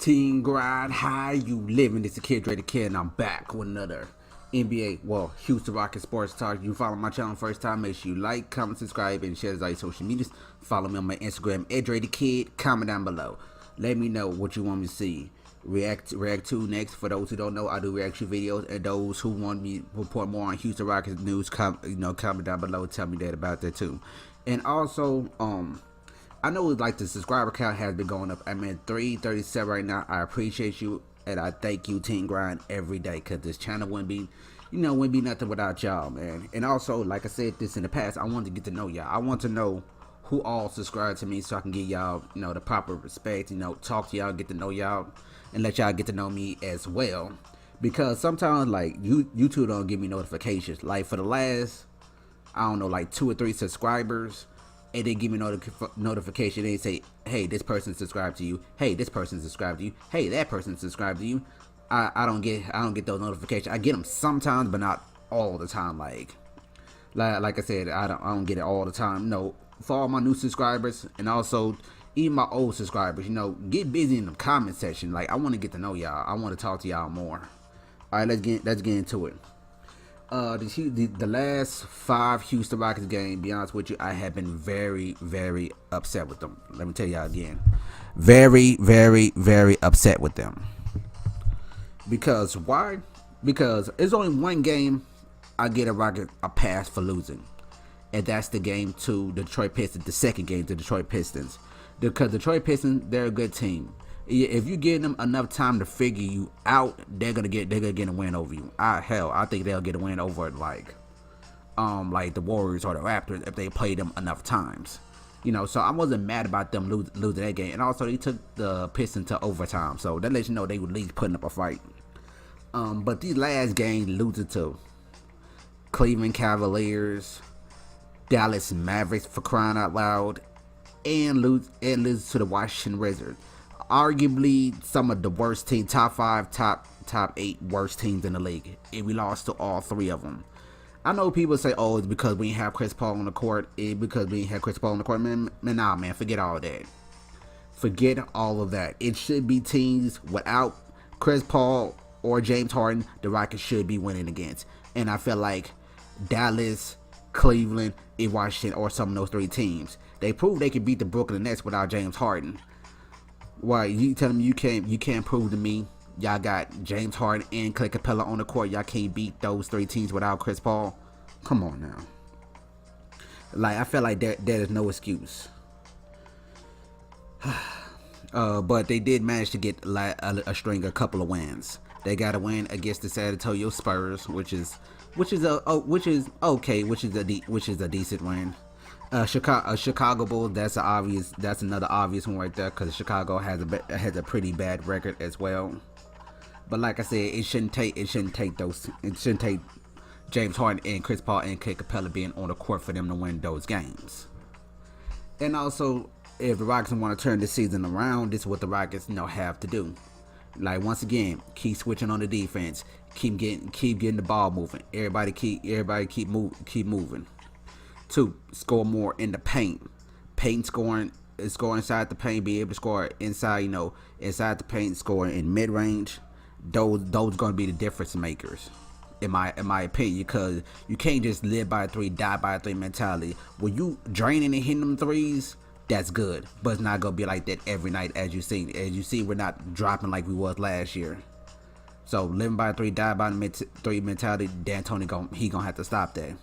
Team Grind, how you living? It's the Kid Dre the Kid, and I'm back with another NBA, Houston Rockets sports talk. You follow my channel first time, make sure you like, comment, subscribe, and share this on social medias. Follow me on my Instagram, Dre the Kid. Comment down below. Let me know what you want me to see. React to next. For those who don't know, I do reaction videos, and those who want me to report more on Houston Rockets news, comment down below. Tell me that about that too. And also, I know like the subscriber count has been going up. I'm at 337 right now. I appreciate you and I thank you, Team Grind, every day, because this channel wouldn't be, wouldn't be nothing without y'all, man. And also, like I said this in the past, I wanted to get to know y'all. I want to know who all subscribe to me so I can give y'all, the proper respect, talk to y'all, get to know y'all, and let y'all get to know me as well. Because sometimes, like, YouTube don't give me notifications. Like, for the last, I don't know, like 2 or 3 subscribers, and they give me notification. They say, hey, this person subscribed to you. Hey, this person subscribed to you. Hey, that person subscribed to you. I don't get those notifications. I get them sometimes, but not all the time. Like I said, I don't get it all the time. No, for all my new subscribers and also even my old subscribers, get busy in the comment section. Like, I want to get to know y'all. I want to talk to y'all more. All right, let's get into it. The last 5 Houston Rockets games, be honest with you, I have been very, very upset with them. Let me tell y'all again. Very, very, very upset with them. Because why? Because it's only one game I get a pass for losing. And that's the game to Detroit Pistons, the second game to Detroit Pistons. Because Detroit Pistons, they're a good team. If you give them enough time to figure you out, they're gonna get a win over you. I think they'll get a win over like the Warriors or the Raptors if they play them enough times. So I wasn't mad about them losing that game. And also they took the Pistons to overtime, so that lets you know they were at least putting up a fight. But these last games, losing to Cleveland Cavaliers, Dallas Mavericks, for crying out loud, and lose to the Washington Wizards. Arguably some of the worst teams, top 5, top 8 worst teams in the league. And we lost to all 3 of them. I know people say, oh, it's because we didn't have Chris Paul on the court. Man, nah, man, forget all that. Forget all of that. It should be teams without Chris Paul or James Harden, the Rockets should be winning against. And I feel like Dallas, Cleveland, and Washington are some of those 3 teams. They proved they could beat the Brooklyn Nets without James Harden. Why, you telling me you can't prove to me y'all got James Harden and Clay Capella on the court, y'all can't beat those 3 teams without Chris Paul? Come on now. Like, I feel like there is no excuse. But they did manage to get a couple of wins. They got a win against the San Antonio Spurs, which is a decent win. Chicago Bulls, that's another obvious one right there, because Chicago has a pretty bad record as well. But like I said, it shouldn't take James Harden and Chris Paul and Clay Capella being on the court for them to win those games. And also, if the Rockets want to turn this season around, this is what the Rockets have to do. Like, once again, keep switching on the defense, keep getting the ball moving. Everybody keep moving. 2, score more in the paint. Score inside the paint, be able to score inside, inside the paint, scoring in mid range. Those going to be the difference makers, in my opinion, because you can't just live by a 3, die by a 3 mentality. When you draining and hitting them 3s, that's good, but it's not gonna be like that every night. As you see, we're not dropping like we was last year. So living by a 3, die by a 3 mentality, D'Antoni gonna have to stop that.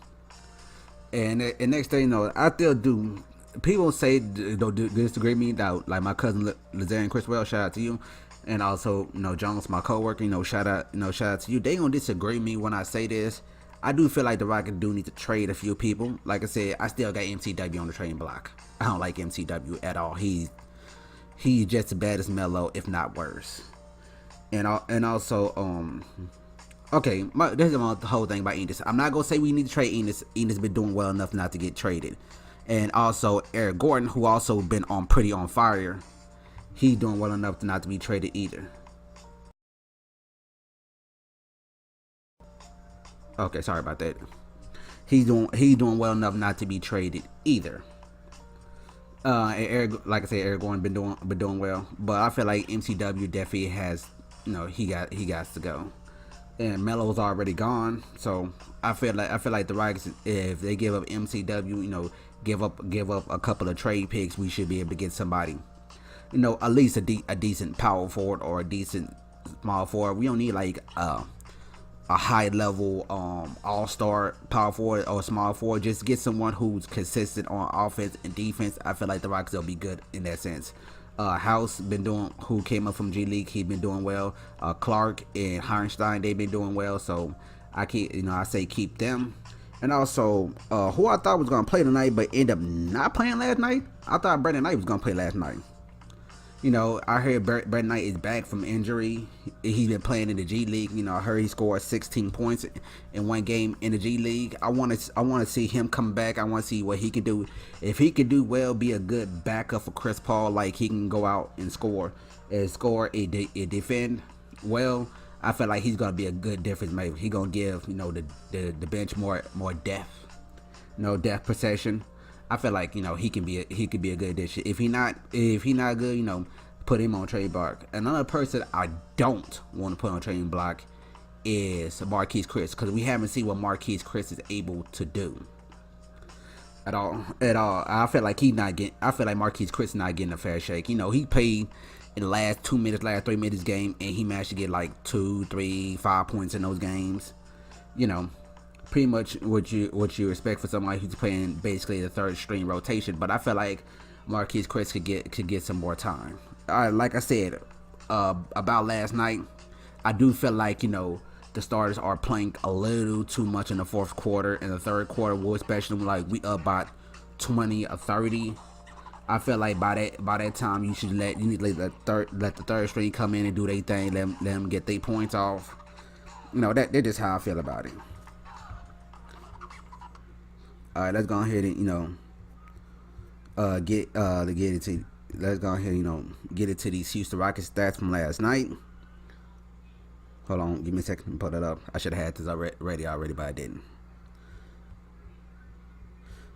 And next thing you know, I still do. People say don't disagree with me. That, like my cousin Lazarian Chriswell, shout out to you, and also Jones, my coworker, shout out to you. They gonna disagree with me when I say this. I do feel like the Rockets do need to trade a few people. Like I said, I still got MCW on the trading block. I don't like MCW at all. He's just as bad as Melo, if not worse. And also okay, this is the whole thing about Enos. I'm not gonna say we need to trade Enos. Enos been doing well enough not to get traded. And also Eric Gordon, who also been pretty on fire. He's doing well enough not to be traded either. Okay, sorry about that. He's doing well enough not to be traded either. And Eric, like I said, Eric Gordon been doing well, but I feel like MCW definitely has, he got to go, and Melo's already gone, so I feel like the Rockets, if they give up MCW, give up a couple of trade picks, we should be able to get somebody, at least a decent power forward or a decent small forward. We don't need like a high level all-star power forward or small forward. Just get someone who's consistent on offense and defense. I feel like the Rockets will be good in that sense. House who came up from G League, he been doing well. Clark and Harnstein, they've been doing well. So I say keep them. And also, who I thought was gonna play tonight but ended up not playing last night. I thought Brandon Knight was gonna play last night. I heard Brandon Knight is back from injury. He's been playing in the G League. I heard he scored 16 points in one game in the G League. I want to see him come back. I want to see what he can do. If he can do well, be a good backup for Chris Paul, like he can go out and score and defend well. I feel like he's gonna be a good difference maker. He's gonna give the bench more depth, depth possession. I feel like he can be a good addition. If he not good, put him on trade block. Another person I don't want to put on trading block is Marquese Chris, because we haven't seen what Marquese Chris is able to do at all. I feel like Marquese Chris not getting a fair shake. He played in the last 3 minutes game, and he managed to get like 2, 3, 5 points in those games. Pretty much what you expect for somebody who's playing basically the third string rotation. But I feel like Marquese Chris could get some more time. Like I said about last night, I do feel like the starters are playing a little too much in the fourth quarter and the third quarter, especially when we up by 20 or 30. I feel like by that time you need to let the third string come in and do their thing, let them get their points off. That's just how I feel about it. All right, let's go ahead and get into these Houston Rockets stats from last night. Hold on, give me a second to put it up. I should have had this already, but I didn't.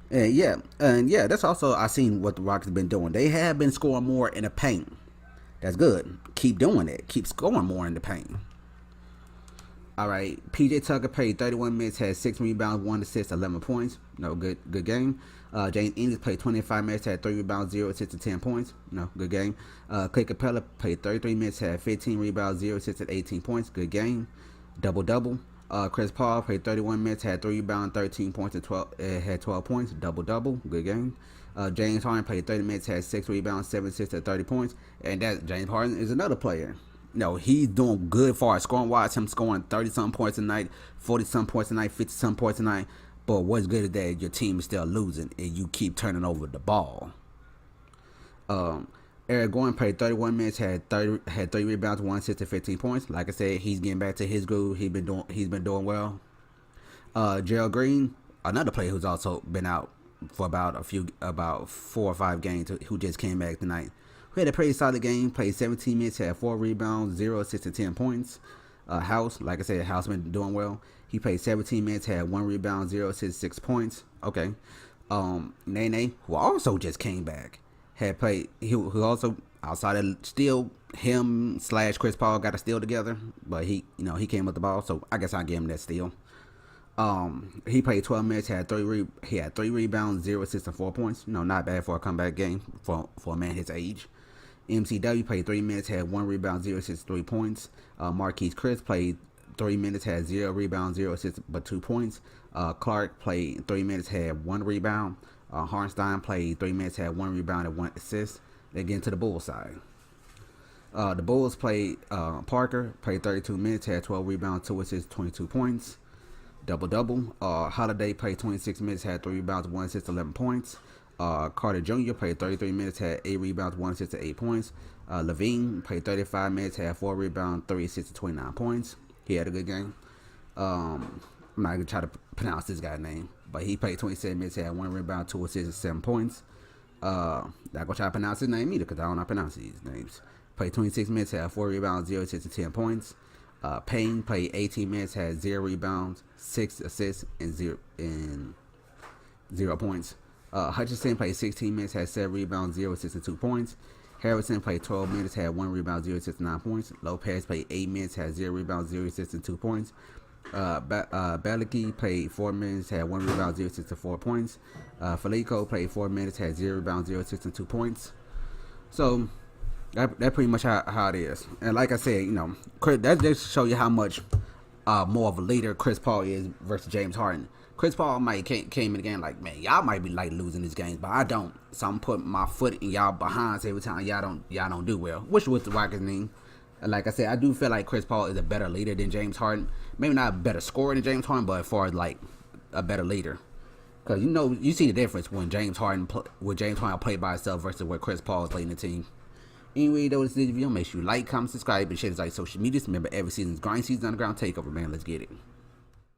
And yeah, that's also I seen what the Rockets have been doing. They have been scoring more in the paint. That's good. Keep doing it. Keep scoring more in the paint. All right, PJ Tucker played 31 minutes, had 6 rebounds, 1 assist, 11 points. Good game. James Ennis played 25 minutes, had 3 rebounds, 0 assists, and 10 points. Good game. Clay Capella played 33 minutes, had 15 rebounds, 0 assists, and 18 points. Good game. Double. Chris Paul played 31 minutes, had 3 rebounds, 13 points, and had 12 points. Double. Good game. James Harden played 30 minutes, had 6 rebounds, 7 assists, and 30 points. And that James Harden is another player. He's doing good far as scoring wise. Him scoring 30-something points a night, 40-something points a night, 50-something points a night. But what's good is that your team is still losing and you keep turning over the ball. Eric Gordon played 31 minutes, had 3 rebounds, 1 assist, and 15 points. Like I said, he's getting back to his groove. He's been doing well. Gerald Green, another player who's also been out for about 4 or 5 games, who just came back tonight. We had a pretty solid game. Played 17 minutes, had 4 rebounds, 0 assists, and 10 points. House, like I said, House been doing well. He played 17 minutes, had 1 rebound, 0 assists, 6 points. Okay. Nene, who also just came back, had played. Who also outside of steal, him / Chris Paul got a steal together, but he came with the ball, so I guess I'll give him that steal. He played 12 minutes, had 3 rebounds, 0 assists, and 4 points. Not bad for a comeback game for a man his age. MCW played 3 minutes, had 1 rebound, 0 assists, 3 points. Marquese Chris played 3 minutes, had 0 rebounds, 0 assists, but 2 points. Clark played 3 minutes, had 1 rebound. Harnstein played 3 minutes, had 1 rebound and 1 assist. Then get into the Bulls side. The Bulls played Parker played 32 minutes, had 12 rebounds, 2 assists, 22 points. Double. Holiday played 26 minutes, had 3 rebounds, 1 assist, 11 points. Carter Jr. played 33 minutes, had 8 rebounds, 1 assist, 8 points. Levine played 35 minutes, had 4 rebounds, 3 assists, 29 points. He had a good game. I'm not going to try to pronounce this guy's name, but he played 27 minutes, had 1 rebound, 2 assists, 7 points. Not going to try to pronounce his name either because I don't know how to pronounce these names. Played 26 minutes, had 4 rebounds, 0 assists, and 10 points. Payne played 18 minutes, had 0 rebounds, 6 assists, and 0 points. Hutchinson played 16 minutes, had 7 rebounds, 0 assists, and 2 points. Harrison played 12 minutes, had 1 rebound, 0 assists, and 9 points. Lopez played 8 minutes, had 0 rebounds, 0 assists, and 2 points. Baliki played 4 minutes, had 1 rebound, 0 assists, and 4 points. Felico played 4 minutes, had 0 rebounds, 0 assists, and 2 points. So that pretty much how it is. And like I said, that just show you how much more of a leader Chris Paul is versus James Harden. Chris Paul might came in the game like, man, y'all might be like losing this game, but I don't. So I'm putting my foot in y'all behinds every time y'all don't do well. Which was the Rockets name. And like I said, I do feel like Chris Paul is a better leader than James Harden. Maybe not a better scorer than James Harden, but as far as like a better leader. Because you see the difference when James Harden played by himself versus where Chris Paul is leading the team. Anyway, though, this video, make sure you like, comment, subscribe, and share this on social media. Remember, every season's grind season underground takeover, man. Let's get it.